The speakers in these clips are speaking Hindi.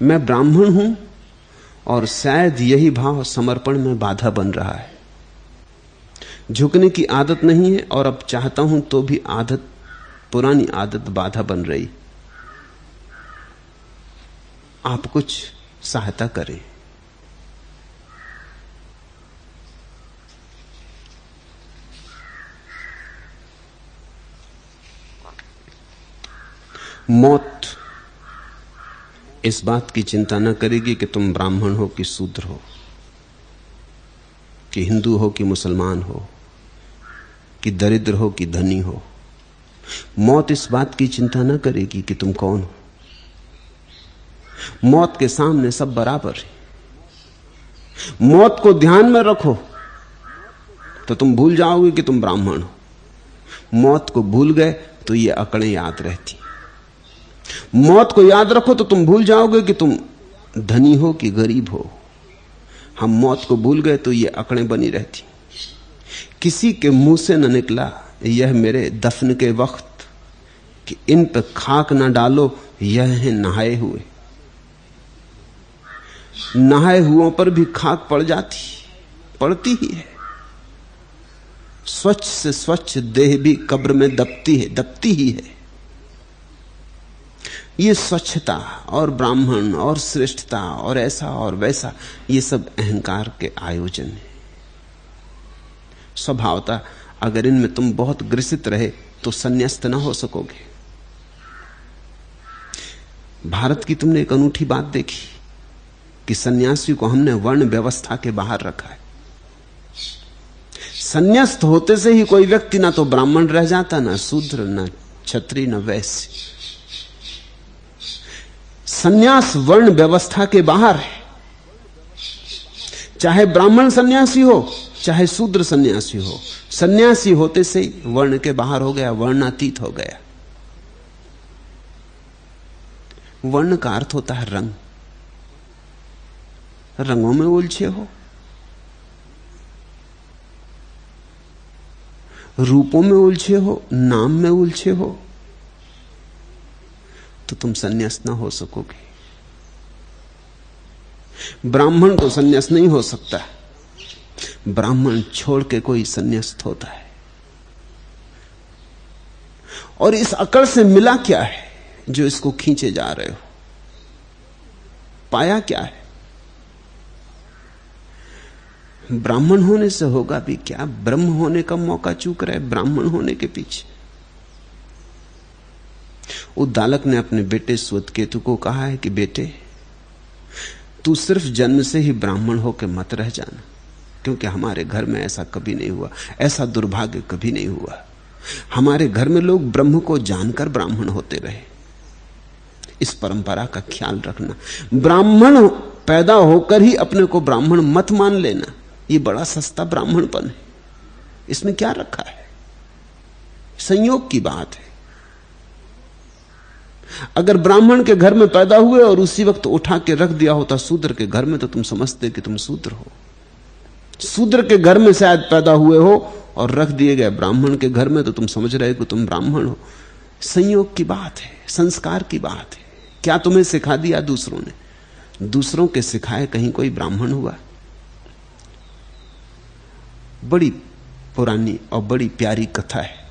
मैं ब्राह्मण हूं और शायद यही भाव समर्पण में बाधा बन रहा है। झुकने की आदत नहीं है और अब चाहता हूं तो भी आदत, पुरानी आदत बाधा बन रही। आप कुछ सहायता करें। मौत इस बात की चिंता न करेगी कि तुम ब्राह्मण हो कि शूद्र हो, कि हिंदू हो कि मुसलमान हो, कि दरिद्र हो कि धनी हो। मौत इस बात की चिंता न करेगी कि तुम कौन हो। मौत के सामने सब बराबर है। मौत को ध्यान में रखो तो तुम भूल जाओगे कि तुम ब्राह्मण हो। मौत को भूल गए तो ये अकड़ें याद रहती। मौत को याद रखो तो तुम भूल जाओगे कि तुम धनी हो कि गरीब हो। हम मौत को भूल गए तो ये अकड़ें बनी रहती। किसी के मुंह से न निकला यह मेरे दफन के वक्त कि इन पे खाक न डालो, यह है नहाए हुए। नहाए हुओं पर भी खाक पड़ जाती, पड़ती ही है। स्वच्छ से स्वच्छ देह भी कब्र में दबती ही है। ये स्वच्छता और ब्राह्मण और श्रेष्ठता और ऐसा और वैसा, ये सब अहंकार के आयोजन है। स्वभावता अगर इनमें तुम बहुत ग्रसित रहे तो संन्यास्त ना हो सकोगे। भारत की तुमने एक अनूठी बात देखी कि सन्यासी को हमने वर्ण व्यवस्था के बाहर रखा है। संन्यास्त होते से ही कोई व्यक्ति ना तो ब्राह्मण रह जाता, ना शूद्र, ना क्षत्रिय, ना वैश्य। सन्यास वर्ण व्यवस्था के बाहर है। चाहे ब्राह्मण सन्यासी हो, चाहे शूद्र सन्यासी हो, सन्यासी होते से ही वर्ण के बाहर हो गया, वर्णातीत हो गया। वर्ण का अर्थ होता है रंग। रंगों में उलझे हो, रूपों में उलझे हो, नाम में उलझे हो, तो तुम सन्यास ना हो सकोगे। ब्राह्मण तो सन्यास नहीं हो सकता। ब्राह्मण छोड़ के कोई सन्यास्त होता है। और इस अकड़ से मिला क्या है जो इसको खींचे जा रहे हो? पाया क्या है? ब्राह्मण होने से होगा भी क्या? ब्रह्म होने का मौका चूक रहे ब्राह्मण होने के पीछे। उद्दालक ने अपने बेटे श्वेतकेतु को कहा है कि बेटे, तू सिर्फ जन्म से ही ब्राह्मण होकर मत रह जाना, क्योंकि हमारे घर में ऐसा कभी नहीं हुआ, ऐसा दुर्भाग्य कभी नहीं हुआ। हमारे घर में लोग ब्रह्म को जानकर ब्राह्मण होते रहे। इस परंपरा का ख्याल रखना। ब्राह्मण पैदा होकर ही अपने को ब्राह्मण मत मान लेना। यह बड़ा सस्ता ब्राह्मणपन है। इसमें क्या रखा है? संयोग की बात है। अगर ब्राह्मण के घर में पैदा हुए और उसी वक्त उठा के रख दिया होता शूद्र के घर में, तो तुम समझते कि तुम शूद्र हो। शूद्र के घर में शायद पैदा हुए हो और रख दिए गए ब्राह्मण के घर में, तो तुम समझ रहे हो कि तुम ब्राह्मण हो। संयोग की बात है, संस्कार की बात है। क्या तुम्हें सिखा दिया दूसरों ने? दूसरों के सिखाए कहीं कोई ब्राह्मण हुआ? बड़ी पुरानी और बड़ी प्यारी कथा है।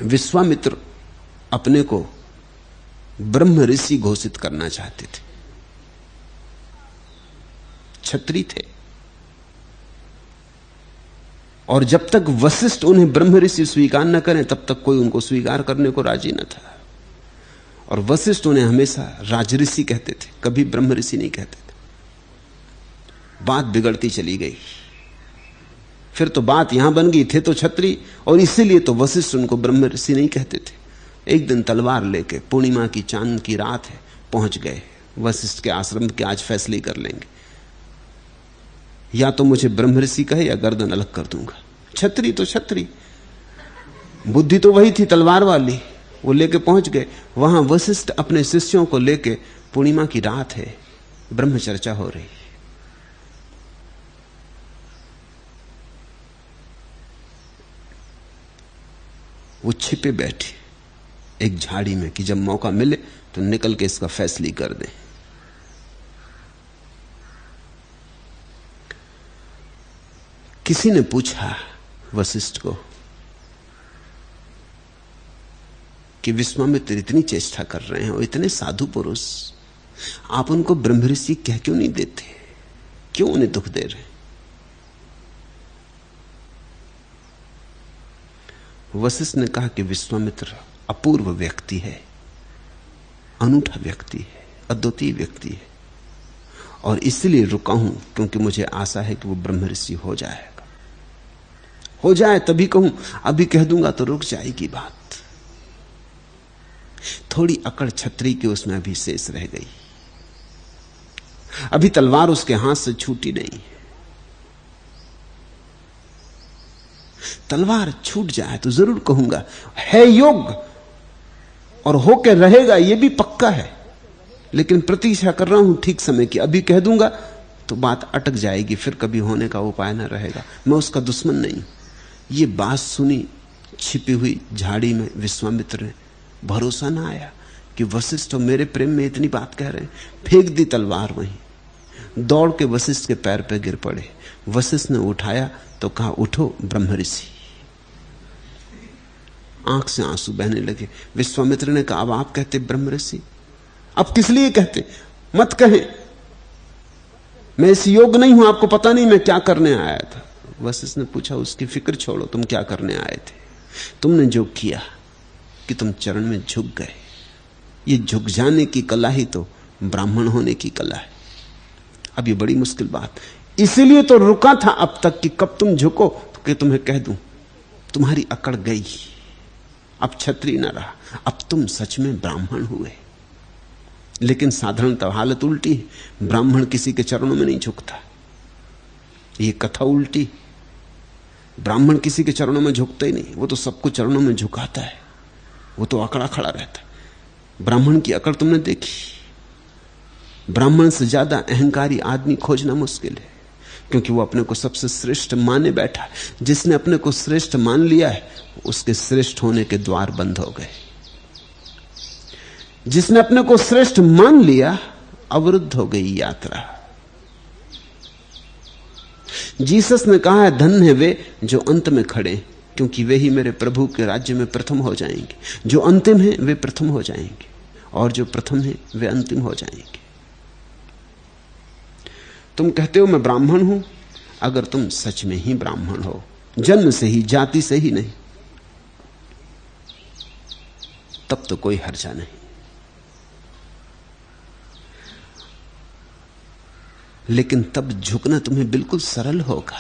विश्वामित्र अपने को ब्रह्म ऋषि घोषित करना चाहते थे। क्षत्रिय थे, और जब तक वशिष्ठ उन्हें ब्रह्म ऋषि स्वीकार न करें तब तक कोई उनको स्वीकार करने को राजी न था। और वशिष्ठ उन्हें हमेशा राजऋषि कहते थे, कभी ब्रह्म ऋषि नहीं कहते थे। बात बिगड़ती चली गई। फिर तो बात यहां बन गई, थे तो क्षत्रिय और इसीलिए तो वशिष्ठ उनको ब्रह्म ऋषि नहीं कहते थे। एक दिन तलवार लेके, पूर्णिमा की चांद की रात है, पहुंच गए वशिष्ठ के आश्रम के। आज फैसले कर लेंगे, या तो मुझे ब्रह्म ऋषि कहे या गर्दन अलग कर दूंगा। छतरी तो छतरी, बुद्धि तो वही थी तलवार वाली। वो लेके पहुंच गए वहां। वशिष्ठ अपने शिष्यों को लेके, पूर्णिमा की रात है, ब्रह्म चर्चा हो रही। वो छिपे बैठे एक झाड़ी में कि जब मौका मिले तो निकल के इसका फैसला कर दें। किसी ने पूछा वशिष्ठ को कि विश्वामित्र इतनी चेष्टा कर रहे हैं और इतने साधु पुरुष, आप उनको ब्रह्म ऋषि कह क्यों नहीं देते, क्यों उन्हें दुख दे रहे हैं? वशिष्ठ ने कहा कि विश्वामित्र अपूर्व व्यक्ति है, अनूठा व्यक्ति है, अद्वितीय व्यक्ति है, और इसलिए रुका हूं क्योंकि मुझे आशा है कि वो ब्रह्म ऋषि हो जाएगा। हो जाए तभी कहूं, अभी कह दूंगा तो रुक जाएगी बात। थोड़ी अकड़ छतरी की उसमें अभी शेष रह गई, अभी तलवार उसके हाथ से छूटी नहीं। तलवार छूट जाए तो जरूर कहूंगा, है योग्य और होके रहेगा ये भी पक्का है, लेकिन प्रतीक्षा कर रहा हूं ठीक समय की। अभी कह दूंगा तो बात अटक जाएगी, फिर कभी होने का उपाय ना रहेगा। मैं उसका दुश्मन नहीं। ये बात सुनी छिपी हुई झाड़ी में विश्वामित्र ने, भरोसा ना आया कि वशिष्ठ तो मेरे प्रेम में इतनी बात कह रहे हैं। फेंक दी तलवार, वहीं दौड़ के वशिष्ठ के पैर पे गिर पड़े। वशिष्ठ ने उठाया तो कहा, उठो ब्रह्म ऋषि। आंख से आंसू बहने लगे। विश्वामित्र ने कहा, अब आप कहते ब्रह्म ऋषि, अब किस लिए कहते? मत कहें, मैं इस योग्य नहीं हूं, आपको पता नहीं मैं क्या करने आया था। वशिष्ठ ने पूछा, उसकी फिक्र छोड़ो, तुम क्या करने आए थे? तुमने जो किया कि तुम चरण में झुक गए, ये झुक जाने की कला ही तो ब्राह्मण होने की कला है। अब ये बड़ी मुश्किल बात, इसीलिए तो रुका था अब तक कि कब तुम झुको तो कि तुम्हें कह दूं तुम्हारी अकड़ गई, अब छतरी न रहा, अब तुम सच में ब्राह्मण हुए। लेकिन साधारणतः हालत उल्टी है, ब्राह्मण किसी के चरणों में नहीं झुकता। ये कथा उल्टी, ब्राह्मण किसी के चरणों में झुकता ही नहीं, वो तो सबको चरणों में झुकाता है, वो तो अकड़ा खड़ा रहता है। ब्राह्मण की अकड़ तुमने देखी? ब्राह्मण से ज्यादा अहंकारी आदमी खोजना मुश्किल है, क्योंकि वो अपने को सबसे श्रेष्ठ माने बैठा है। जिसने अपने को श्रेष्ठ मान लिया है, उसके श्रेष्ठ होने के द्वार बंद हो गए। जिसने अपने को श्रेष्ठ मान लिया, अवरुद्ध हो गई यात्रा। जीसस ने कहा है, धन्य है वे जो अंत में खड़े, क्योंकि वे ही मेरे प्रभु के राज्य में प्रथम हो जाएंगे। जो अंतिम है वे प्रथम हो जाएंगे, और जो प्रथम है वे अंतिम हो जाएंगे। तुम कहते हो मैं ब्राह्मण हूं, अगर तुम सच में ही ब्राह्मण हो, जन्म से ही, जाति से ही नहीं, तब तो कोई हर्जा नहीं। लेकिन तब झुकना तुम्हें बिल्कुल सरल होगा,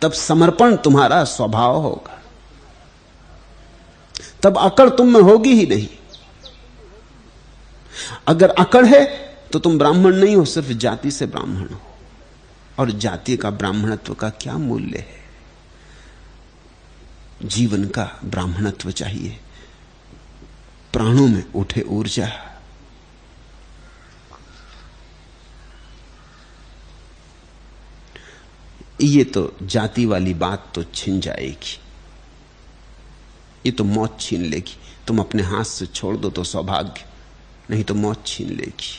तब समर्पण तुम्हारा स्वभाव होगा, तब अकड़ तुम में होगी ही नहीं। अगर अकड़ है तो तुम ब्राह्मण नहीं हो, सिर्फ जाति से ब्राह्मण हो। और जाति का ब्राह्मणत्व का क्या मूल्य है? जीवन का ब्राह्मणत्व चाहिए, प्राणों में उठे ऊर्जा। ये तो जाति वाली बात तो छिन जाएगी, ये तो मौत छीन लेगी। तुम अपने हाथ से छोड़ दो तो सौभाग्य, नहीं तो मौत छीन लेगी।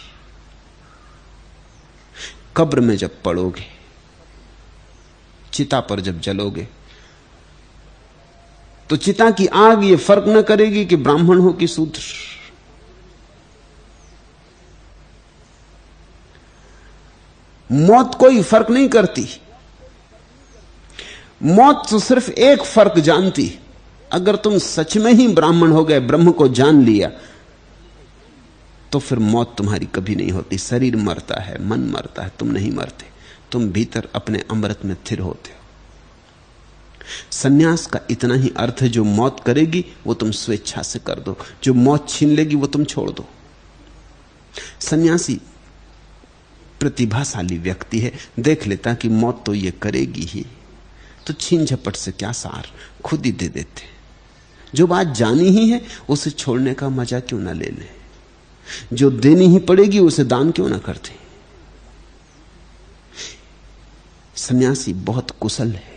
कब्र में जब पड़ोगे, चिता पर जब जलोगे, तो चिता की आग ये फर्क न करेगी कि ब्राह्मण हो कि शूद्र। मौत कोई फर्क नहीं करती। मौत तो सिर्फ एक फर्क जानती, अगर तुम सच में ही ब्राह्मण हो गए, ब्रह्म को जान लिया, तो फिर मौत तुम्हारी कभी नहीं होती। शरीर मरता है, मन मरता है, तुम नहीं मरते। तुम भीतर अपने अमृत में स्थिर होते हो। सन्यास का इतना ही अर्थ है, जो मौत करेगी वो तुम स्वेच्छा से कर दो, जो मौत छीन लेगी वो तुम छोड़ दो। सन्यासी प्रतिभाशाली व्यक्ति है, देख लेता कि मौत तो ये करेगी ही, तो छीन झपट से क्या सार, खुद ही दे देते। जो बात जानी ही है उसे छोड़ने का मजा क्यों ना ले लें, जो देनी ही पड़ेगी उसे दान क्यों ना करते। सन्यासी बहुत कुशल है,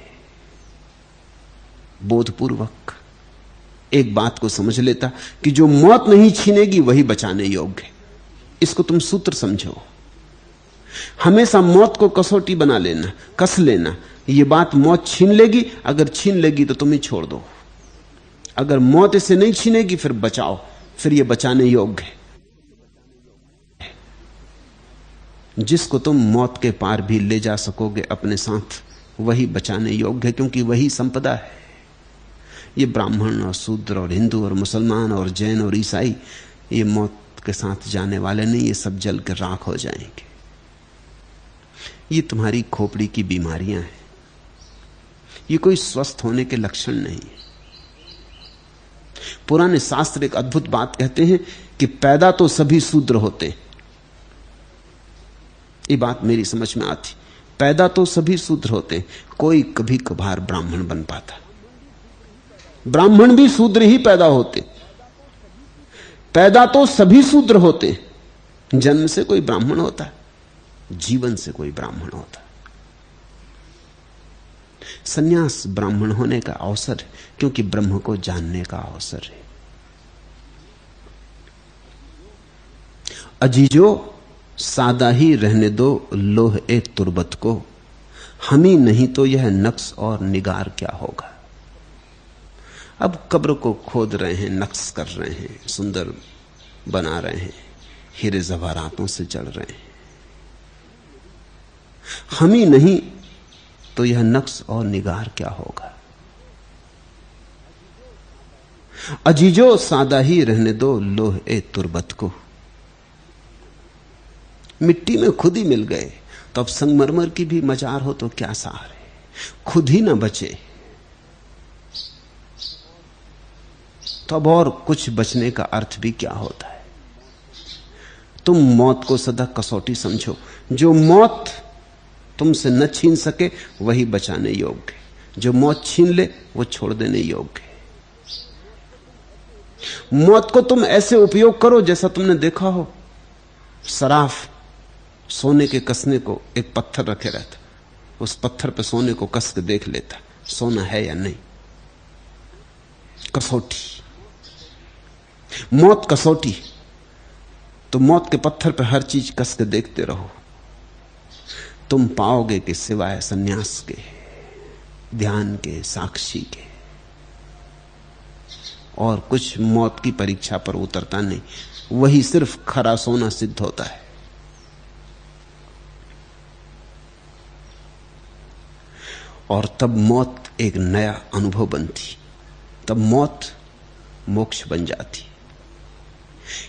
बोधपूर्वक एक बात को समझ लेता कि जो मौत नहीं छीनेगी वही बचाने योग्य है। इसको तुम सूत्र समझो। हमेशा मौत को कसौटी बना लेना, कस लेना। ये बात मौत छीन लेगी, अगर छीन लेगी तो तुम ही छोड़ दो। अगर मौत इसे नहीं छीनेगी फिर बचाओ, फिर ये बचाने योग्य है। जिसको तुम मौत के पार भी ले जा सकोगे अपने साथ, वही बचाने योग्य है, क्योंकि वही संपदा है। ये ब्राह्मण और शूद्र और हिंदू और मुसलमान और जैन और ईसाई ये मौत के साथ जाने वाले नहीं, ये सब जल के राख हो जाएंगे। ये तुम्हारी खोपड़ी की बीमारियां हैं, ये कोई स्वस्थ होने के लक्षण नहीं है। पुराने शास्त्र एक अद्भुत बात कहते हैं कि पैदा तो सभी शूद्र होते हैं। ये बात मेरी समझ में आती। पैदा तो सभी शूद्र होते हैं, कोई कभी कभार ब्राह्मण बन पाता। ब्राह्मण भी शूद्र ही पैदा होते। पैदा तो सभी शूद्र होते, जन्म से कोई ब्राह्मण होता है, जीवन से कोई ब्राह्मण होता है। सन्यास ब्राह्मण होने का अवसर है, क्योंकि ब्रह्म को जानने का अवसर है। अजीजो सादा ही रहने दो लोह ए तुरबत को, हम ही नहीं तो यह नक्श और निगार क्या होगा। अब कब्र को खोद रहे हैं, नक्श कर रहे हैं, सुंदर बना रहे हैं, हीरे जवाहरातों से जड़ रहे हैं। हम ही नहीं तो यह नक्श और निगार क्या होगा। अजीजो सादा ही रहने दो लोह ए तुरबत को। मिट्टी में खुद ही मिल गए तो अब संगमरमर की भी मजार हो तो क्या सहारे, खुद ही ना बचे तो अब और कुछ बचने का अर्थ भी क्या होता है। तुम मौत को सदा कसौटी समझो। जो मौत तुमसे न छीन सके वही बचाने योग्य, जो मौत छीन ले वो छोड़ देने योग्य। मौत को तुम ऐसे उपयोग करो जैसा तुमने देखा हो, सराफ सोने के कसने को एक पत्थर रखे रहता, उस पत्थर पे सोने को कस के देख लेता सोना है या नहीं। कसौटी, मौत कसौटी। तो मौत के पत्थर पे हर चीज कस के देखते रहो, तुम पाओगे कि सिवाय सन्यास के, ध्यान के, साक्षी के और कुछ मौत की परीक्षा पर उतरता नहीं। वही सिर्फ खरा सोना सिद्ध होता है। और तब मौत एक नया अनुभव बनती, तब मौत मोक्ष बन जाती।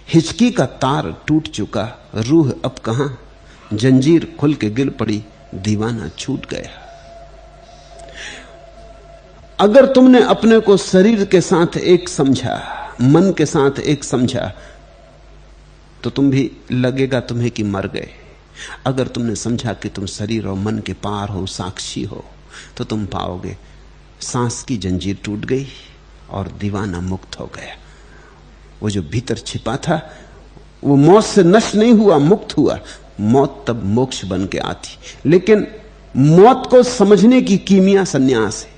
हिचकी का तार टूट चुका, रूह अब कहां, जंजीर खुल के गिर पड़ी, दीवाना छूट गया। अगर तुमने अपने को शरीर के साथ एक समझा, मन के साथ एक समझा, तो तुम भी लगेगा तुम्हें कि मर गए। अगर तुमने समझा कि तुम शरीर और मन के पार हो, साक्षी हो, तो तुम पाओगे सांस की जंजीर टूट गई और दीवाना मुक्त हो गया। वो जो भीतर छिपा था वो मौत से नष्ट नहीं हुआ, मुक्त हुआ। मौत तब मोक्ष बन के आती। लेकिन मौत को समझने की कीमिया सन्यास है,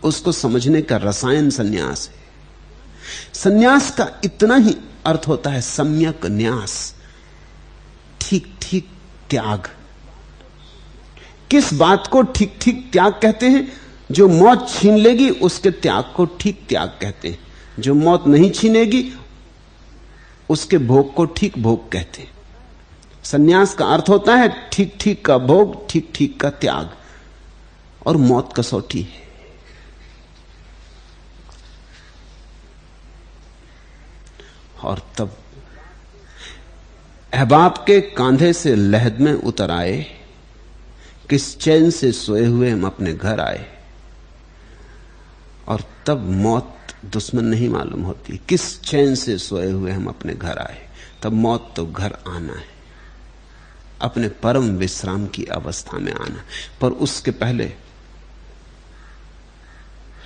उसको समझने का रसायन सन्यास है। सन्यास का इतना ही अर्थ होता है सम्यक न्यास, ठीक ठीक त्याग। किस बात को ठीक ठीक त्याग कहते हैं? जो मौत छीन लेगी उसके त्याग को ठीक त्याग कहते हैं। जो मौत नहीं छीनेगी उसके भोग को ठीक भोग कहते हैं। सन्यास का अर्थ होता है ठीक ठीक का भोग, ठीक ठीक का त्याग। और मौत कसौटी है। और तब अहबाब के कांधे से लहद में उतर आए, किस चैन से सोए हुए हम अपने घर आए। और तब मौत दुश्मन नहीं मालूम होती। किस चैन से सोए हुए हम अपने घर आए, तब मौत तो घर आना है, अपने परम विश्राम की अवस्था में आना। पर उसके पहले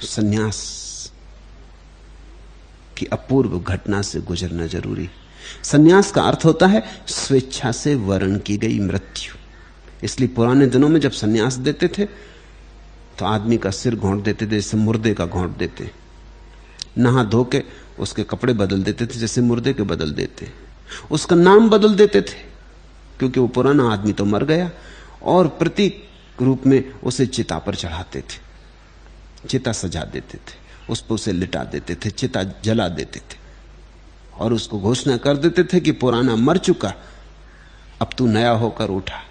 सन्यास की अपूर्व घटना से गुजरना जरूरी। सन्यास का अर्थ होता है स्वेच्छा से वर्ण की गई मृत्यु। इसलिए पुराने दिनों में जब सन्यास देते थे तो आदमी का सिर घोंट देते थे, जैसे मुर्दे का घोंट देते। नहा धो के उसके कपड़े बदल देते थे, जैसे मुर्दे के बदल देते। उसका नाम बदल देते थे, क्योंकि वो पुराना आदमी तो मर गया, और प्रतीक रूप में उसे चिता पर चढ़ाते थे, चिता सजा देते थे, उस पर उसे लिटा देते थे, चिता जला देते थे, और उसको घोषणा कर देते थे कि पुराना मर चुका, अब तू नया होकर उठा।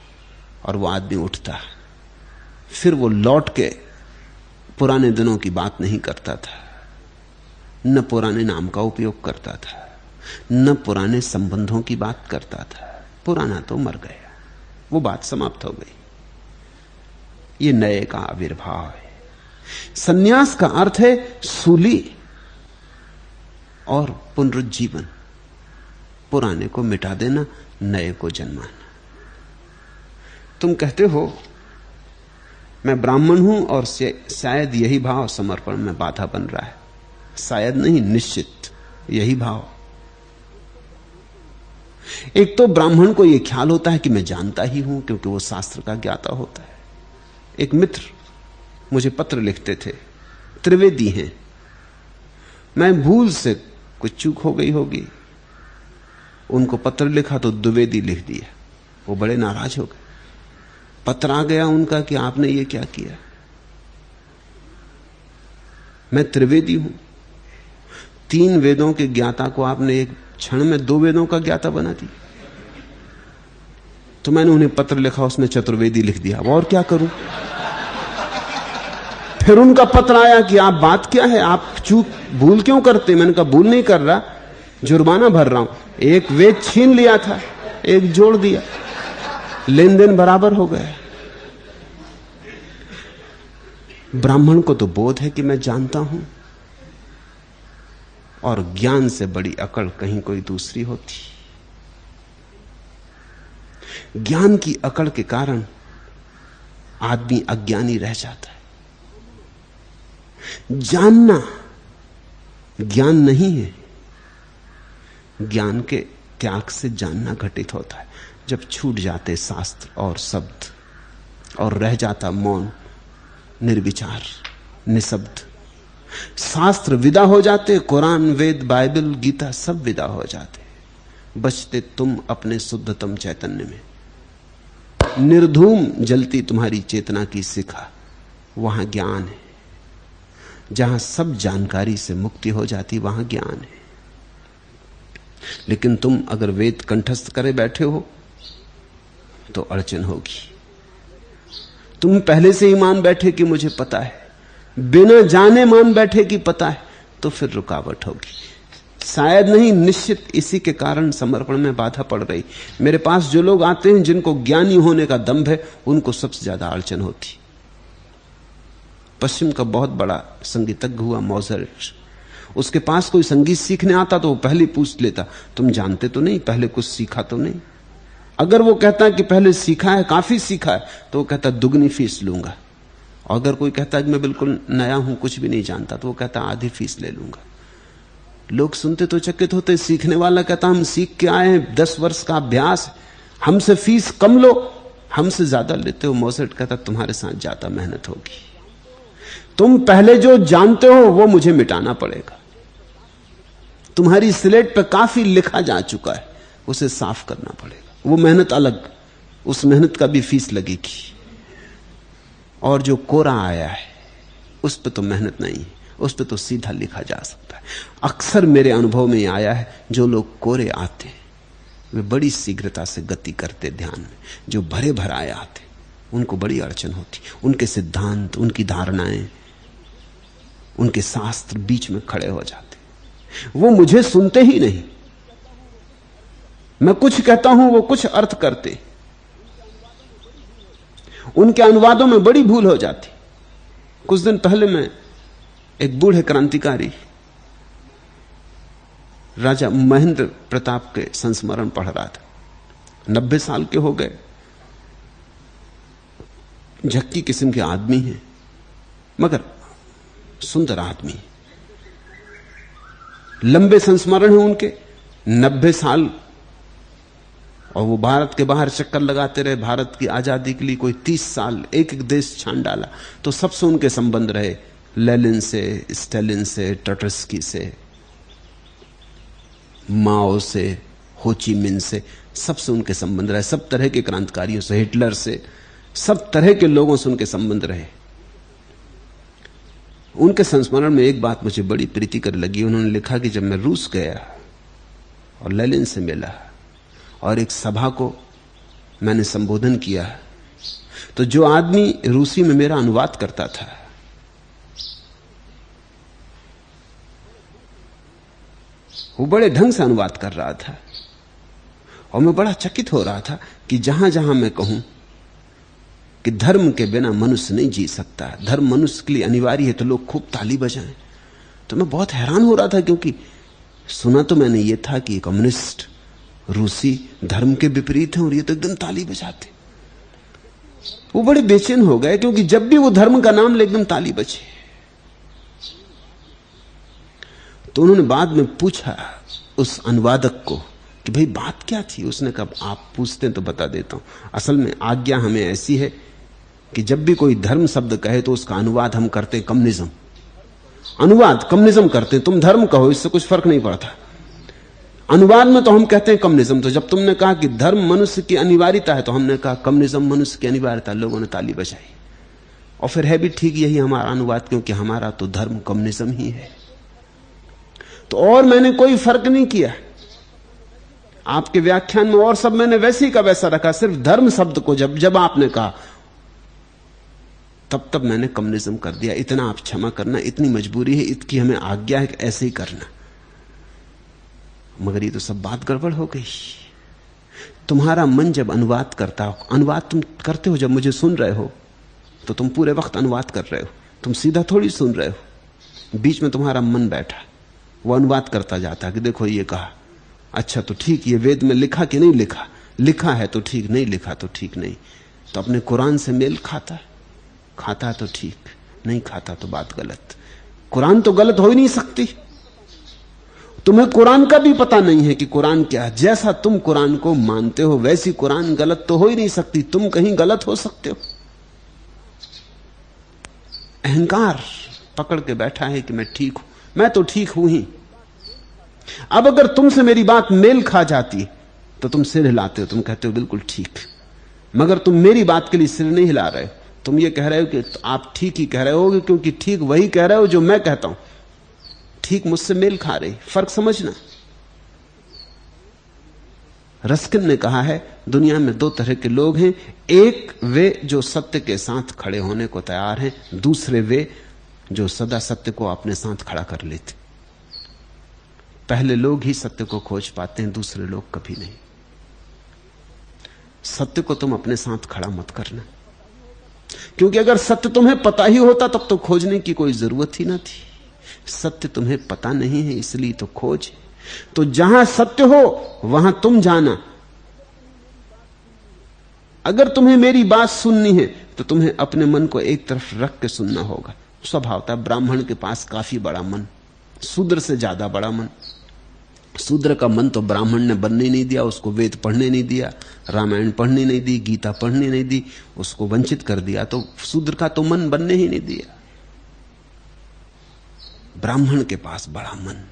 और वो आदमी उठता, फिर वो लौट के पुराने दिनों की बात नहीं करता था, न पुराने नाम का उपयोग करता था, न पुराने संबंधों की बात करता था। पुराना तो मर गया, वो बात समाप्त हो गई। ये नए का आविर्भाव है। सन्यास का अर्थ है सूली और पुनरुज्जीवन, पुराने को मिटा देना, नए को जन्माना। तुम कहते हो मैं ब्राह्मण हूं और शायद यही भाव समर्पण में बाधा बन रहा है। शायद नहीं, निश्चित यही भाव। एक तो ब्राह्मण को यह ख्याल होता है कि मैं जानता ही हूं, क्योंकि वो शास्त्र का ज्ञाता होता है। एक मित्र मुझे पत्र लिखते थे, त्रिवेदी हैं, मैं भूल से कुछ चूक हो गई होगी, उनको पत्र लिखा तो द्विवेदी लिख दिया। वो बड़े नाराज हो गए। पत्र आ गया उनका कि आपने ये क्या किया। मैं त्रिवेदी हूं, 3 वेदों के ज्ञाता को आपने एक क्षण में 2 वेदों का ज्ञाता बना दिया। तो मैंने उन्हें पत्र लिखा, उसमें चतुर्वेदी लिख दिया। और क्या करूं। फिर उनका पत्र आया कि आप बात क्या है, आप चूक भूल क्यों करते। मैंने कहा भूल नहीं कर रहा, जुर्माना भर रहा हूं। एक वेद छीन लिया था, एक जोड़ दिया, लेन देन बराबर हो गया। ब्राह्मण को तो बोध है कि मैं जानता हूं, और ज्ञान से बड़ी अकड़ कहीं कोई दूसरी होती। ज्ञान की अकड़ के कारण आदमी अज्ञानी रह जाता है। जानना ज्ञान नहीं है, ज्ञान के त्याग से जानना घटित होता है। जब छूट जाते शास्त्र और शब्द और रह जाता मौन, निर्विचार, निशब्द। शास्त्र विदा हो जाते, कुरान, वेद, बाइबल, गीता सब विदा हो जाते, बचते तुम अपने शुद्धतम चैतन्य में। निर्धूम जलती तुम्हारी चेतना की शिखा, वहां ज्ञान है। जहां सब जानकारी से मुक्ति हो जाती, वहां ज्ञान है। लेकिन तुम अगर वेद कंठस्थ करे बैठे हो तो अड़चन होगी। तुम पहले से ही मान बैठे कि मुझे पता है, बिना जाने मान बैठे कि पता है, तो फिर रुकावट होगी। शायद नहीं, निश्चित इसी के कारण समर्पण में बाधा पड़ रही। मेरे पास जो लोग आते हैं जिनको ज्ञानी होने का दंभ है, उनको सबसे ज्यादा अड़चन होती। पश्चिम का बहुत बड़ा संगीतज्ञ हुआ मोजार्ट, उसके पास कोई संगीत सीखने आता तो वो पहले पूछ लेता, तुम जानते तो नहीं, पहले कुछ सीखा तो नहीं। अगर वो कहता कि पहले सीखा है, काफी सीखा है, तो वो कहता दुगनी फीस लूंगा। और अगर कोई कहता कि मैं बिल्कुल नया हूं, कुछ भी नहीं जानता, तो वो कहता आधी फीस ले लूंगा। लोग सुनते तो चकित होते। सीखने वाला कहता हम सीख के आए हैं, 10 वर्ष का अभ्यास, हमसे फीस कम लो, हमसे ज्यादा लेते हो। मोजार्ट कहता तुम्हारे साथ ज्यादा मेहनत होगी, तुम पहले जो जानते हो वो मुझे मिटाना पड़ेगा। तुम्हारी स्लेट पे काफी लिखा जा चुका है, उसे साफ करना पड़ेगा। वो मेहनत अलग, उस मेहनत का भी फीस लगेगी। और जो कोरा आया है उस पे तो मेहनत नहीं है, उस पे तो सीधा लिखा जा सकता है। अक्सर मेरे अनुभव में आया है, जो लोग कोरे आते वे बड़ी शीघ्रता से गति करते ध्यान में। जो भरे भराए आते उनको बड़ी अड़चन होती। उनके सिद्धांत, उनकी धारणाएं, उनके शास्त्र बीच में खड़े हो जाते। वो मुझे सुनते ही नहीं। मैं कुछ कहता हूं, वो कुछ अर्थ करते, उनके अनुवादों में बड़ी भूल हो जाती। कुछ दिन पहले मैं एक बूढ़े क्रांतिकारी राजा महेंद्र प्रताप के संस्मरण पढ़ रहा था। 90 साल के हो गए, झक्की किस्म के आदमी हैं, मगर सुंदर आदमी। लंबे संस्मरण हैं उनके, 90 साल। और वो भारत के बाहर चक्कर लगाते रहे, भारत की आजादी के लिए कोई 30 साल एक एक देश छान डाला। तो सबसे उनके संबंध रहे, लेनिन से, स्टालिन से, ट्रॉट्स्की से, माओ से, हो ची मिन से, सबसे उनके संबंध रहे। सब तरह के क्रांतिकारियों से, हिटलर से, सब तरह के लोगों से उनके संबंध रहे। उनके संस्मरण में एक बात मुझे बड़ी प्रीतिकर लगी। उन्होंने लिखा कि जब मैं रूस गया और लेनिन से मिला और एक सभा को मैंने संबोधन किया, तो जो आदमी रूसी में मेरा अनुवाद करता था, वो बड़े ढंग से अनुवाद कर रहा था और मैं बड़ा चकित हो रहा था कि जहां जहां मैं कहूं कि धर्म के बिना मनुष्य नहीं जी सकता, धर्म मनुष्य के लिए अनिवार्य है, तो लोग खूब ताली बजाएं। तो मैं बहुत हैरान हो रहा था, क्योंकि सुना तो मैंने ये था कि कम्युनिस्ट रूसी धर्म के विपरीत हैं और ये तो एकदम ताली बजाते। वो बड़े बेचैन हो गए, क्योंकि जब भी वो धर्म का नाम ले एकदम ताली बजे। तो उन्होंने बाद में पूछा उस अनुवादक को कि भाई बात क्या थी। उसने कहा आप पूछते हैं तो बता देता हूं। असल में आज्ञा हमें ऐसी है कि जब भी कोई धर्म शब्द कहे तो उसका अनुवाद हम करते हैं कम्युनिज्म। अनुवाद कम्युनिज्म करते हैं, तुम धर्म कहो इससे कुछ फर्क नहीं पड़ता। अनुवाद में तो हम कहते हैं कम्युनिज्म। तो जब तुमने कहा कि धर्म मनुष्य की अनिवार्यता है, तो हमने कहा कम्युनिज्म मनुष्य की अनिवार्यता। लोगों ने ताली बजाई। और फिर है भी ठीक यही हमारा अनुवाद, क्योंकि हमारा तो धर्म कम्युनिज्म ही है। तो और मैंने कोई फर्क नहीं किया आपके व्याख्यान में, और सब मैंने वैसे ही का वैसा रखा। सिर्फ धर्म शब्द को जब आपने कहा तब मैंने कम्युनिज्म कर दिया। इतना आप क्षमा करना, इतनी मजबूरी है, इतनी हमें आज्ञा है कि ऐसे ही करना। मगर ये तो सब बात गड़बड़ हो गई। तुम्हारा मन जब अनुवाद करता हो, अनुवाद तुम करते हो जब मुझे सुन रहे हो, तो तुम पूरे वक्त अनुवाद कर रहे हो, तुम सीधा थोड़ी सुन रहे हो। बीच में तुम्हारा मन बैठा, वो अनुवाद करता जाता कि देखो ये कहा, अच्छा तो ठीक, ये वेद में लिखा कि नहीं लिखा, लिखा है तो ठीक, नहीं लिखा तो ठीक नहीं। तो अपने कुरान से मेल खाता है तो ठीक, नहीं खाता तो बात गलत। कुरान तो गलत हो ही नहीं सकती। तुम्हें कुरान का भी पता नहीं है कि कुरान क्या है। जैसा तुम कुरान को मानते हो वैसी कुरान गलत तो हो ही नहीं सकती। तुम कहीं गलत हो सकते हो। अहंकार पकड़ के बैठा है कि मैं ठीक हूं, मैं तो ठीक हूं ही। अब अगर तुमसे मेरी बात मेल खा जाती तो तुम सिर हिलाते हो, तुम कहते हो बिल्कुल ठीक। मगर तुम मेरी बात के लिए सिर नहीं हिला रहे हो। तुम ये कह रहे हो कि आप ठीक ही कह रहे होगे, क्योंकि ठीक वही कह रहे हो जो मैं कहता हूं। ठीक मुझसे मेल खा रही। फर्क समझना। रस्किन ने कहा है दुनिया में दो तरह के लोग हैं। एक वे जो सत्य के साथ खड़े होने को तैयार हैं, दूसरे वे जो सदा सत्य को अपने साथ खड़ा कर लेते। पहले लोग ही सत्य को खोज पाते हैं, दूसरे लोग कभी नहीं। सत्य को तुम अपने साथ खड़ा मत करना, क्योंकि अगर सत्य तुम्हें पता ही होता तब तो खोजने की कोई जरूरत ही ना थी। सत्य तुम्हें पता नहीं है, इसलिए तो खोज। तो जहां सत्य हो वहां तुम जाना। अगर तुम्हें मेरी बात सुननी है तो तुम्हें अपने मन को एक तरफ रख के सुनना होगा। स्वभावतः ब्राह्मण के पास काफी बड़ा मन, शूद्र से ज्यादा बड़ा मन। शूद्र का मन तो ब्राह्मण ने बनने नहीं दिया, उसको वेद पढ़ने नहीं दिया, रामायण पढ़ने नहीं दी, गीता पढ़ने नहीं दी, उसको वंचित कर दिया। तो शूद्र का तो मन बनने ही नहीं दिया। ब्राह्मण के पास बड़ा मन।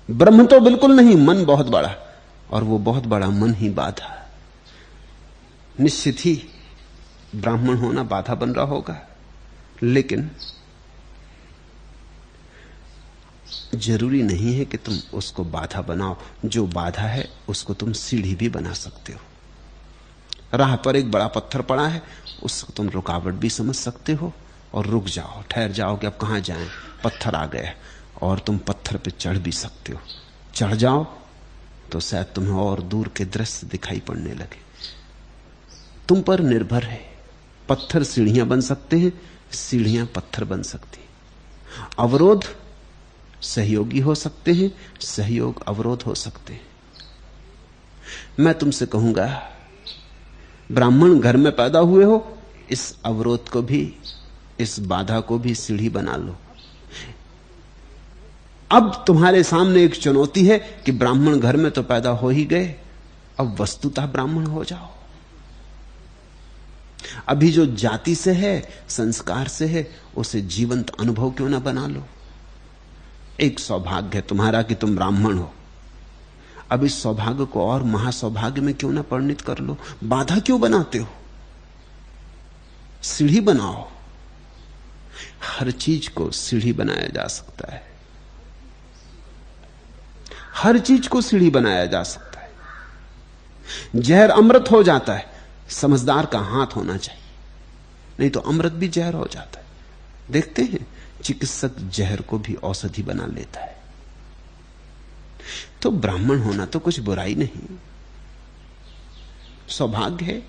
ब्रह्म तो बिल्कुल नहीं, मन बहुत बड़ा, और वो बहुत बड़ा मन ही बाधा। निश्चित ही ब्राह्मण होना बाधा बन रहा होगा, लेकिन जरूरी नहीं है कि तुम उसको बाधा बनाओ। जो बाधा है उसको तुम सीढ़ी भी बना सकते हो। राह पर एक बड़ा पत्थर पड़ा है, उसको तुम रुकावट भी समझ सकते हो और रुक जाओ, ठहर जाओ कि अब कहां जाएं, पत्थर आ गया। और तुम पत्थर पे चढ़ भी सकते हो। चढ़ जाओ तो शायद तुम्हें और दूर के दृश्य दिखाई पड़ने लगे। तुम पर निर्भर है। पत्थर सीढ़ियां बन सकते हैं, सीढ़ियां पत्थर बन सकती हैं। अवरोध सहयोगी हो सकते हैं, सहयोग अवरोध हो सकते हैं। मैं तुमसे कहूंगा, ब्राह्मण घर में पैदा हुए हो, इस अवरोध को भी, इस बाधा को भी सीढ़ी बना लो। अब तुम्हारे सामने एक चुनौती है कि ब्राह्मण घर में तो पैदा हो ही गए, अब वस्तुतः ब्राह्मण हो जाओ। अभी जो जाति से है, संस्कार से है, उसे जीवंत अनुभव क्यों ना बना लो। एक सौभाग्य है तुम्हारा कि तुम ब्राह्मण हो। अब इस सौभाग्य को और महासौभाग्य में क्यों ना परिणित कर लो। बाधा क्यों बनाते हो? सीढ़ी बनाओ। हर चीज को सीढ़ी बनाया जा सकता है। हर चीज को सीढ़ी बनाया जा सकता है। जहर अमृत हो जाता है, समझदार का हाथ होना चाहिए, नहीं तो अमृत भी जहर हो जाता है। देखते हैं चिकित्सक जहर को भी औषधि बना लेता है। तो ब्राह्मण होना तो कुछ बुराई नहीं, सौभाग्य है,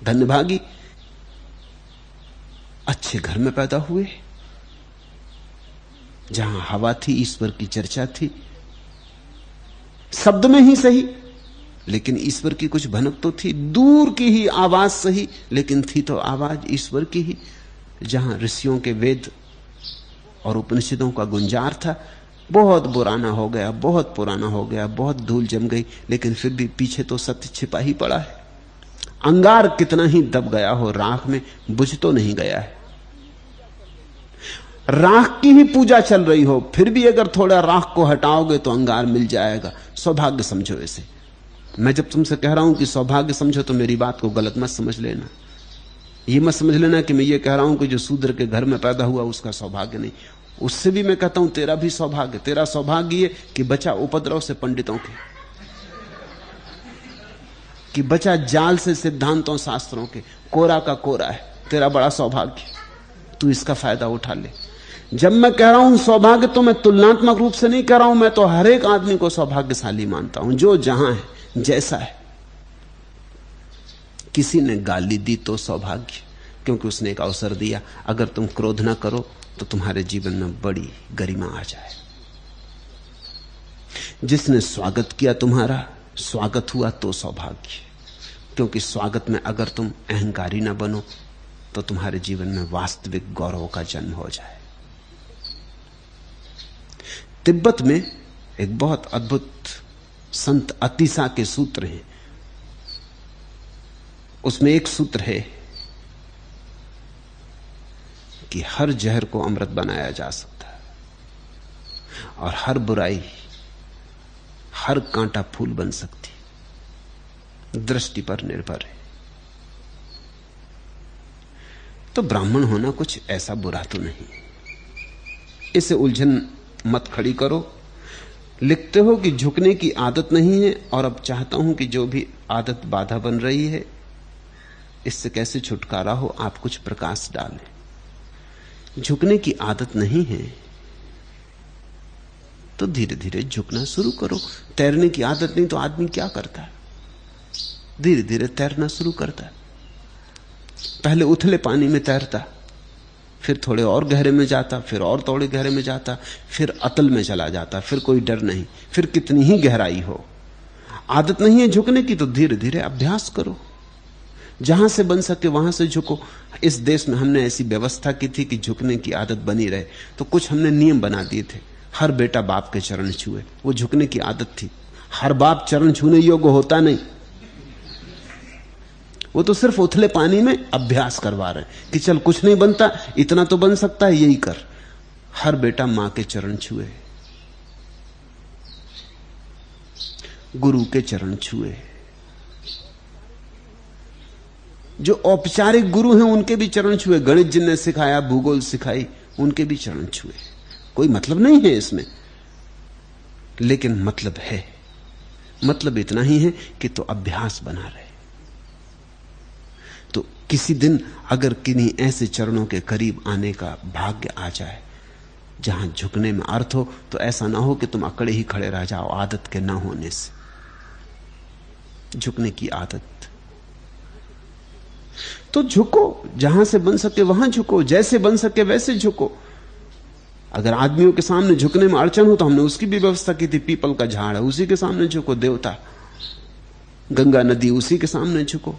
धन्यभागी। अच्छे घर में पैदा हुए, जहां हवा थी, ईश्वर की चर्चा थी, शब्द में ही सही लेकिन ईश्वर की कुछ भनक तो थी, दूर की ही आवाज सही लेकिन थी तो आवाज ईश्वर की ही। जहां ऋषियों के वेद और उपनिषदों का गुंजार था, बहुत पुराना हो गया, बहुत पुराना हो गया, बहुत धूल जम गई, लेकिन फिर भी पीछे तो सत्य छिपा ही पड़ा है। अंगार कितना ही दब गया हो राख में, बुझ तो नहीं गया है। राख की ही पूजा चल रही हो, फिर भी अगर थोड़ा राख को हटाओगे तो अंगार मिल जाएगा। सौभाग्य समझो इसे। मैं जब तुमसे कह रहा हूं कि सौभाग्य समझो तो मेरी बात को गलत मत समझ लेना। ये मत समझ लेना कि मैं ये कह रहा हूं कि जो शूद्र के घर में पैदा हुआ उसका सौभाग्य नहीं। उससे भी मैं कहता हूं तेरा भी सौभाग्य। तेरा सौभाग्य ये कि बचा उपद्रव से पंडितों के, कि बचा जाल से सिद्धांतों शास्त्रों के। कोरा का कोरा है, तेरा बड़ा सौभाग्य, तू इसका फायदा उठा ले। जब मैं कह रहा हूं सौभाग्य तो मैं तुलनात्मक रूप से नहीं कह रहा हूं, मैं तो हर एक आदमी को सौभाग्यशाली मानता हूं, जो जहां है, जैसा है। किसी ने गाली दी तो सौभाग्य, क्योंकि उसने एक अवसर दिया। अगर तुम क्रोध ना करो तो तुम्हारे जीवन में बड़ी गरिमा आ जाए। जिसने स्वागत किया तुम्हारा, स्वागत हुआ तो सौभाग्य, क्योंकि स्वागत में अगर तुम अहंकारी ना बनो तो तुम्हारे जीवन में वास्तविक गौरव का जन्म हो जाए। तिब्बत में एक बहुत अद्भुत संत अतिसा के सूत्र हैं। उसमें एक सूत्र है कि हर जहर को अमृत बनाया जा सकता है और हर बुराई, हर कांटा फूल बन सकती, दृष्टि पर निर्भर है। तो ब्राह्मण होना कुछ ऐसा बुरा तो नहीं। इसे उलझन मत खड़ी करो। लिखते हो कि झुकने की आदत नहीं है, और अब चाहता हूं कि जो भी आदत बाधा बन रही है, इससे कैसे छुटकारा हो, आप कुछ प्रकाश डालें। झुकने की आदत नहीं है तो धीरे धीरे झुकना शुरू करो। तैरने की आदत नहीं तो आदमी क्या करता है? धीरे धीरे तैरना शुरू करता है। पहले उथले पानी में तैरता, फिर थोड़े और गहरे में जाता, फिर और थोड़े गहरे में जाता, फिर अतल में चला जाता, फिर कोई डर नहीं, फिर कितनी ही गहराई हो। आदत नहीं है झुकने की तो धीरे धीरे अभ्यास करो। जहां से बन सके वहां से झुको। इस देश में हमने ऐसी व्यवस्था की थी कि झुकने की आदत बनी रहे, तो कुछ हमने नियम बना दिए थे। हर बेटा बाप के चरण छुए, वो झुकने की आदत थी। हर बाप चरण छूने योग्य होता नहीं, वो तो सिर्फ उथले पानी में अभ्यास करवा रहे कि चल कुछ नहीं बनता, इतना तो बन सकता है, यही कर। हर बेटा मां के चरण छुए, गुरु के चरण छुए। जो औपचारिक गुरु हैं उनके भी चरण छुए। गणित जिनने सिखाया, भूगोल सिखाई, उनके भी चरण छुए। कोई मतलब नहीं है इसमें, लेकिन मतलब है। मतलब इतना ही है कि तो अभ्यास बना रहे। तो किसी दिन अगर किन्हीं ऐसे चरणों के करीब आने का भाग्य आ जाए जहां झुकने में अर्थ हो, तो ऐसा ना हो कि तुम अकड़े ही खड़े रह जाओ आदत के ना होने से। झुकने की आदत, तो झुको। जहां से बन सके वहां झुको, जैसे बन सके वैसे झुको। अगर आदमियों के सामने झुकने में अड़चन हो तो हमने उसकी भी व्यवस्था की थी। पीपल का झाड़ है, उसी के सामने झुको। देवता, गंगा नदी, उसी के सामने झुको।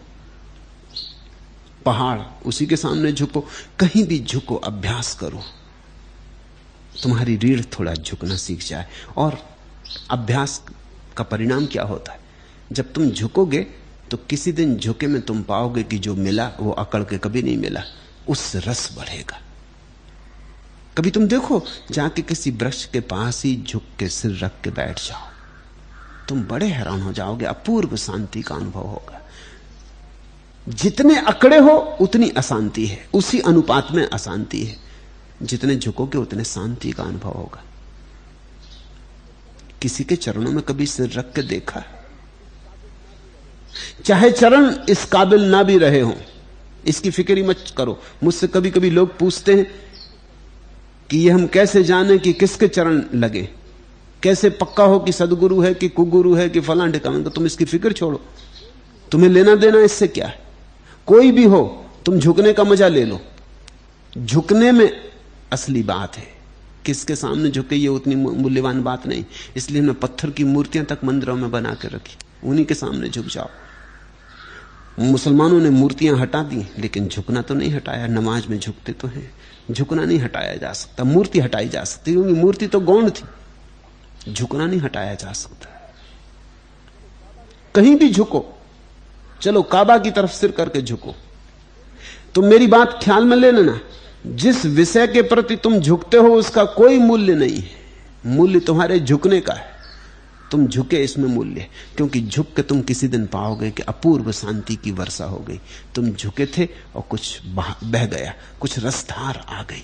पहाड़, उसी के सामने झुको। कहीं भी झुको, अभ्यास करो, तुम्हारी रीढ़ थोड़ा झुकना सीख जाए। और अभ्यास का परिणाम क्या होता है? जब तुम झुकोगे तो किसी दिन झुके में तुम पाओगे कि जो मिला वो अकड़ के कभी नहीं मिला, उससे रस बढ़ेगा। कभी तुम देखो, जाके किसी वृक्ष के पास ही झुक के सिर रख के बैठ जाओ, तुम बड़े हैरान हो जाओगे, अपूर्व शांति का अनुभव होगा। जितने अकड़े हो उतनी अशांति है, उसी अनुपात में अशांति है। जितने झुकोगे उतने शांति का अनुभव होगा। किसी के चरणों में कभी सिर रख के देखा? चाहे चरण इस काबिल ना भी रहे हो, इसकी फिक्र ही मत करो। मुझसे कभी कभी लोग पूछते हैं कि ये हम कैसे जाने कि किसके चरण लगे, कैसे पक्का हो कि सदगुरु है कि कुगुरु है कि फलां ठिकाना। तुम इसकी फिक्र छोड़ो, तुम्हें लेना देना इससे क्या है। कोई भी हो, तुम झुकने का मजा ले लो। झुकने में असली बात है। किसके सामने झुके ये उतनी मूल्यवान बात नहीं। इसलिए हमने पत्थर की मूर्तियां तक मंदिरों में बना के रखी, उन्हीं के सामने झुक जाओ। मुसलमानों ने मूर्तियां हटा दी, लेकिन झुकना तो नहीं हटाया। नमाज में झुकते तो हैं, झुकना नहीं हटाया जा सकता। मूर्ति हटाई जा सकती, क्योंकि मूर्ति तो गौण थी। झुकना नहीं हटाया जा सकता। कहीं भी झुको, चलो काबा की तरफ सिर करके झुको। तो मेरी बात ख्याल में ले लेना, जिस विषय के प्रति तुम झुकते हो उसका कोई मूल्य नहीं है। मूल्य तुम्हारे झुकने का है। तुम झुके इसमें मूल्य है, क्योंकि झुक के तुम किसी दिन पाओगे कि अपूर्व शांति की वर्षा हो गई। तुम झुके थे और कुछ बह गया, कुछ रसधार आ गई,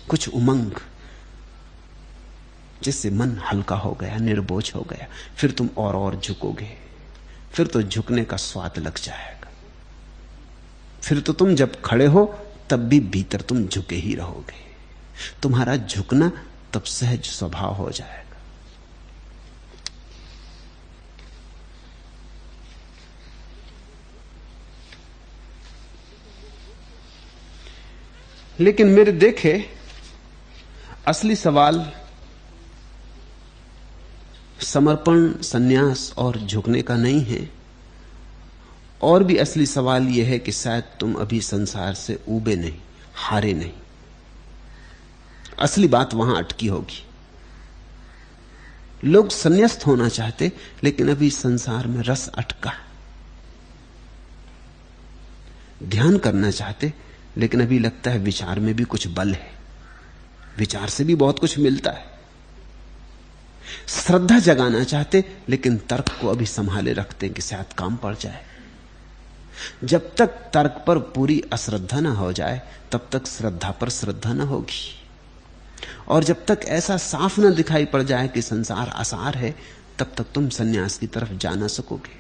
कुछ उमंग, जिससे मन हल्का हो गया, निर्बोझ हो गया। फिर तुम और झुकोगे, फिर तो झुकने का स्वाद लग जाएगा। फिर तो तुम जब खड़े हो तब भी भीतर तुम झुके ही रहोगे। तुम्हारा झुकना तब सहज स्वभाव हो जाएगा। लेकिन मेरे देखे असली सवाल समर्पण, संन्यास और झुकने का नहीं है। और भी असली सवाल यह है कि शायद तुम अभी संसार से ऊबे नहीं, हारे नहीं। असली बात वहां अटकी होगी। लोग संन्यास्त होना चाहते, लेकिन अभी संसार में रस अटका। ध्यान करना चाहते, लेकिन अभी लगता है विचार में भी कुछ बल है, विचार से भी बहुत कुछ मिलता है। श्रद्धा जगाना चाहते, लेकिन तर्क को अभी संभाले रखते हैं कि शायद काम पड़ जाए। जब तक तर्क पर पूरी अश्रद्धा ना हो जाए, तब तक श्रद्धा पर श्रद्धा ना होगी। और जब तक ऐसा साफ ना दिखाई पड़ जाए कि संसार आसार है, तब तक तुम सन्यास की तरफ जा ना सकोगे।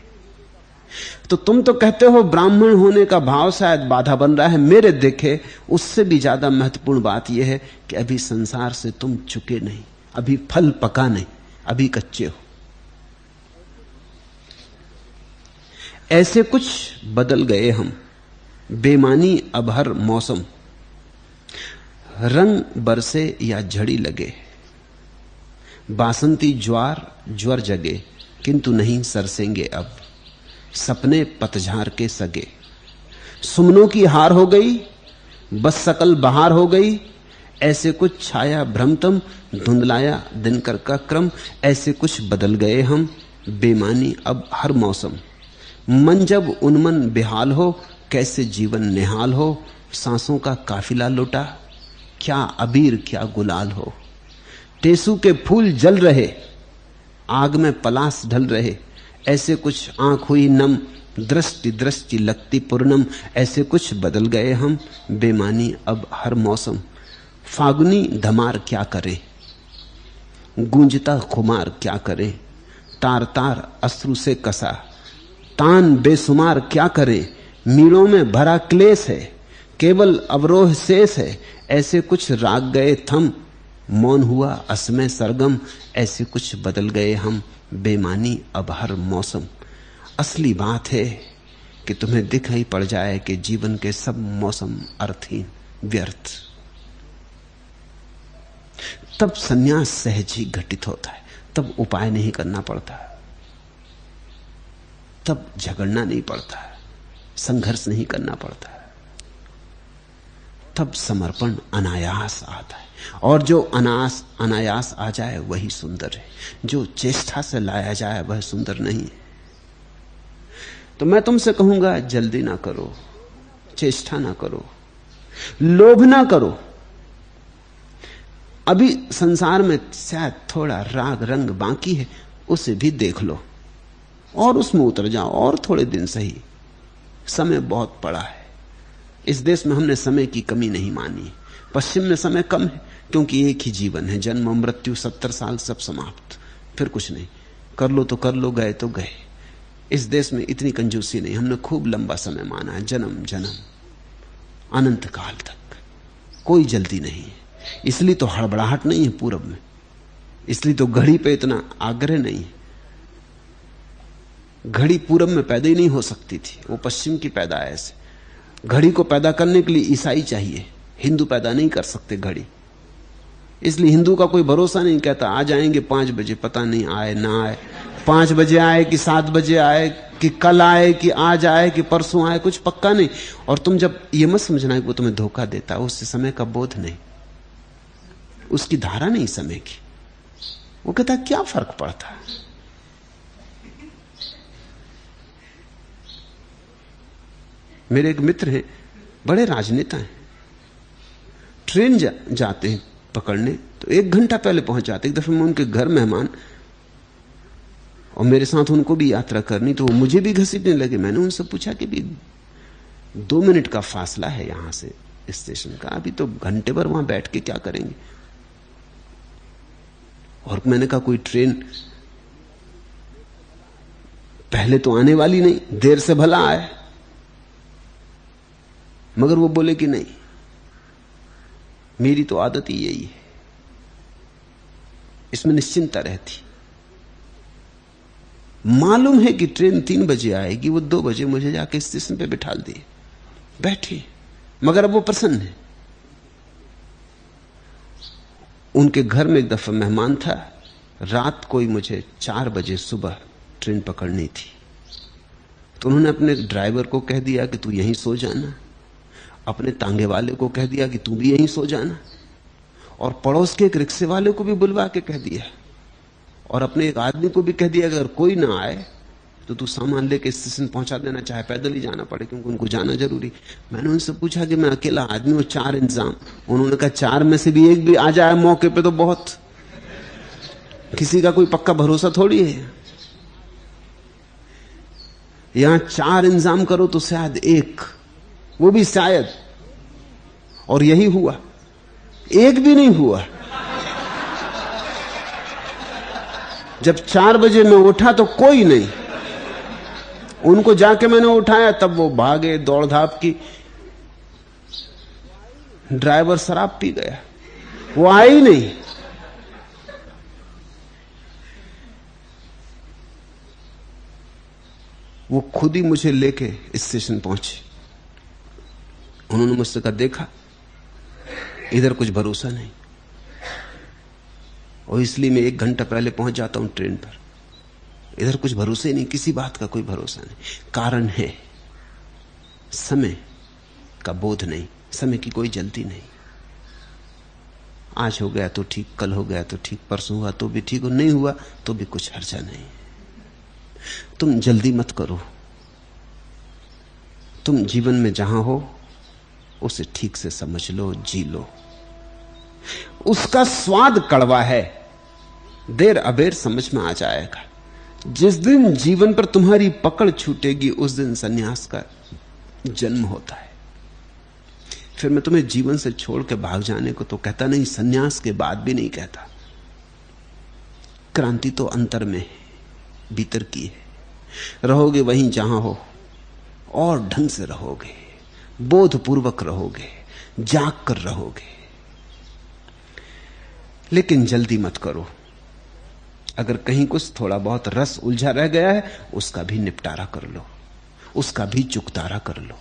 तो तुम तो कहते हो ब्राह्मण होने का भाव शायद बाधा बन रहा है। मेरे देखे उससे भी ज्यादा महत्वपूर्ण बात यह है कि अभी संसार से तुम चुके नहीं, अभी फल पका नहीं, अभी कच्चे हो। ऐसे कुछ बदल गए हम, बेमानी अब हर मौसम, रंग बरसे या झड़ी लगे, बासंती ज्वर जगे, किंतु नहीं सरसेंगे अब सपने पतझार के सगे। सुमनों की हार हो गई, बस सकल बहार हो गई, ऐसे कुछ छाया भ्रमतम, धुंधलाया दिनकर का क्रम। ऐसे कुछ बदल गए हम, बेमानी अब हर मौसम। मन जब उन्मन बेहाल हो, कैसे जीवन निहाल हो, सांसों का काफिला लुटा, क्या अबीर क्या गुलाल हो। टेसू के फूल जल रहे, आग में पलास ढल रहे, ऐसे कुछ आंख हुई नम, दृष्टि दृष्टि लगती पूर्णम। ऐसे कुछ बदल गए हम, बेमानी अब हर मौसम। फागुनी धमार क्या करे, गूंजता खुमार क्या करे, तार तार अश्रु से कसा, तान बेसुमार क्या करे। मीलों में भरा क्लेश है, केवल अवरोह शेष है। ऐसे कुछ राग गए थम, मौन हुआ असमय सरगम। ऐसे कुछ बदल गए हम, बेमानी अब हर मौसम। असली बात है कि तुम्हें दिखाई पड़ जाए कि जीवन के सब मौसम अर्थहीन, व्यर्थ। तब सन्यास सहज ही घटित होता है, तब उपाय नहीं करना पड़ता, तब झगड़ना नहीं पड़ता, संघर्ष नहीं करना पड़ता, तब समर्पण अनायास आता है। और जो अनायास आ जाए वही सुंदर है, जो चेष्टा से लाया जाए वह सुंदर नहीं है। तो मैं तुमसे कहूंगा, जल्दी ना करो, चेष्टा ना करो, लोभ ना करो। अभी संसार में शायद थोड़ा राग रंग बाकी है, उसे भी देख लो और उसमें उतर जाओ, और थोड़े दिन सही। समय बहुत पड़ा है। इस देश में हमने समय की कमी नहीं मानी। पश्चिम में समय कम है क्योंकि एक ही जीवन है, जन्म मृत्यु, 70 साल, सब समाप्त, फिर कुछ नहीं। कर लो तो कर लो, गए तो गए। इस देश में इतनी कंजूसी नहीं, हमने खूब लंबा समय माना है, जन्म जन्म, अनंत काल तक। कोई जल्दी नहीं है। इसलिए तो हड़बड़ाहट नहीं है पूरब में, इसलिए तो घड़ी पे इतना आग्रह नहीं है। घड़ी पूरब में पैदा ही नहीं हो सकती थी, वो पश्चिम की पैदाइश है। घड़ी को पैदा करने के लिए ईसाई चाहिए, हिंदू पैदा नहीं कर सकते घड़ी। इसलिए हिंदू का कोई भरोसा नहीं, कहता आ जाएंगे 5 बजे, पता नहीं आए ना आए, 5 बजे आए कि 7 बजे आए, कि कल आए कि आज आए कि परसों आए, कुछ पक्का नहीं। और तुम जब ये मत समझना कि वो तुम्हें धोखा देता, उससे समय का बोध नहीं, उसकी धारा नहीं समय की। वो कहता क्या फर्क पड़ता। मेरे एक मित्र हैं, बड़े राजनेता हैं, ट्रेन जाते हैं पकड़ने तो 1 घंटा पहले पहुंच जाते। एक दफे मैं उनके घर मेहमान, और मेरे साथ उनको भी यात्रा करनी, तो वो मुझे भी घसीटने लगे। मैंने उनसे पूछा कि भी 2 मिनट का फासला है यहां से स्टेशन का, अभी तो घंटे भर वहां बैठ के क्या करेंगे। और मैंने कहा कोई ट्रेन पहले तो आने वाली नहीं, देर से भला आए। मगर वो बोले कि नहीं, मेरी तो आदत ही यही है, इसमें निश्चिंता रहती। मालूम है कि ट्रेन 3 बजे आएगी, वो 2 बजे मुझे जाके स्टेशन पे बिठा दिए, बैठे। मगर अब वो प्रसन्न है। उनके घर में एक दफा मेहमान था, रात कोई मुझे 4 बजे सुबह ट्रेन पकड़नी थी, तो उन्होंने अपने ड्राइवर को कह दिया कि तू यहीं सो जाना, अपने तांगे वाले को कह दिया कि तू भी यहीं सो जाना, और पड़ोस के एक रिक्शे वाले को भी बुलवा के कह दिया, और अपने एक आदमी को भी कह दिया अगर कोई ना आए तो तू सामान लेके स्टेशन पहुंचा देना, चाहे पैदल ही जाना पड़े, क्योंकि उनको जाना जरूरी। मैंने उनसे पूछा कि मैं अकेला आदमी हूं, 4 इंतजाम। उन्होंने कहा 4 में से भी एक भी आ जाए मौके पे तो बहुत। किसी का कोई पक्का भरोसा थोड़ी है। यहां 4 इंतजाम करो तो शायद एक, वो भी शायद, और यही हुआ, एक भी नहीं हुआ। जब 4 बजे मैं उठा तो कोई नहीं, उनको जाके मैंने उठाया, तब वो भागे दौड़ धाप की। ड्राइवर शराब पी गया, वो आया ही नहीं। वो खुद ही मुझे लेके स्टेशन पहुंचे। उन्होंने मुझसे कहा देखा, इधर कुछ भरोसा नहीं, और इसलिए मैं 1 घंटा पहले पहुंच जाता हूं ट्रेन पर। इधर कुछ भरोसे नहीं, किसी बात का कोई भरोसा नहीं। कारण है समय का बोध नहीं, समय की कोई जल्दी नहीं। आज हो गया तो ठीक, कल हो गया तो ठीक, परसों हुआ तो भी ठीक, और नहीं हुआ तो भी कुछ हर्जा नहीं। तुम जल्दी मत करो। तुम जीवन में जहां हो उसे ठीक से समझ लो, जी लो। उसका स्वाद कड़वा है, देर अबेर समझ में आ जाएगा। जिस दिन जीवन पर तुम्हारी पकड़ छूटेगी उस दिन सन्यास का जन्म होता है। फिर मैं तुम्हें जीवन से छोड़ के भाग जाने को तो कहता नहीं, सन्यास के बाद भी नहीं कहता। क्रांति तो अंतर में है, भीतर की है। रहोगे वहीं जहां हो, और ढंग से रहोगे, बोधपूर्वक रहोगे, जाग कर रहोगे। लेकिन जल्दी मत करो। अगर कहीं कुछ थोड़ा बहुत रस उलझा रह गया है, उसका भी निपटारा कर लो, उसका भी चुकतारा कर लो।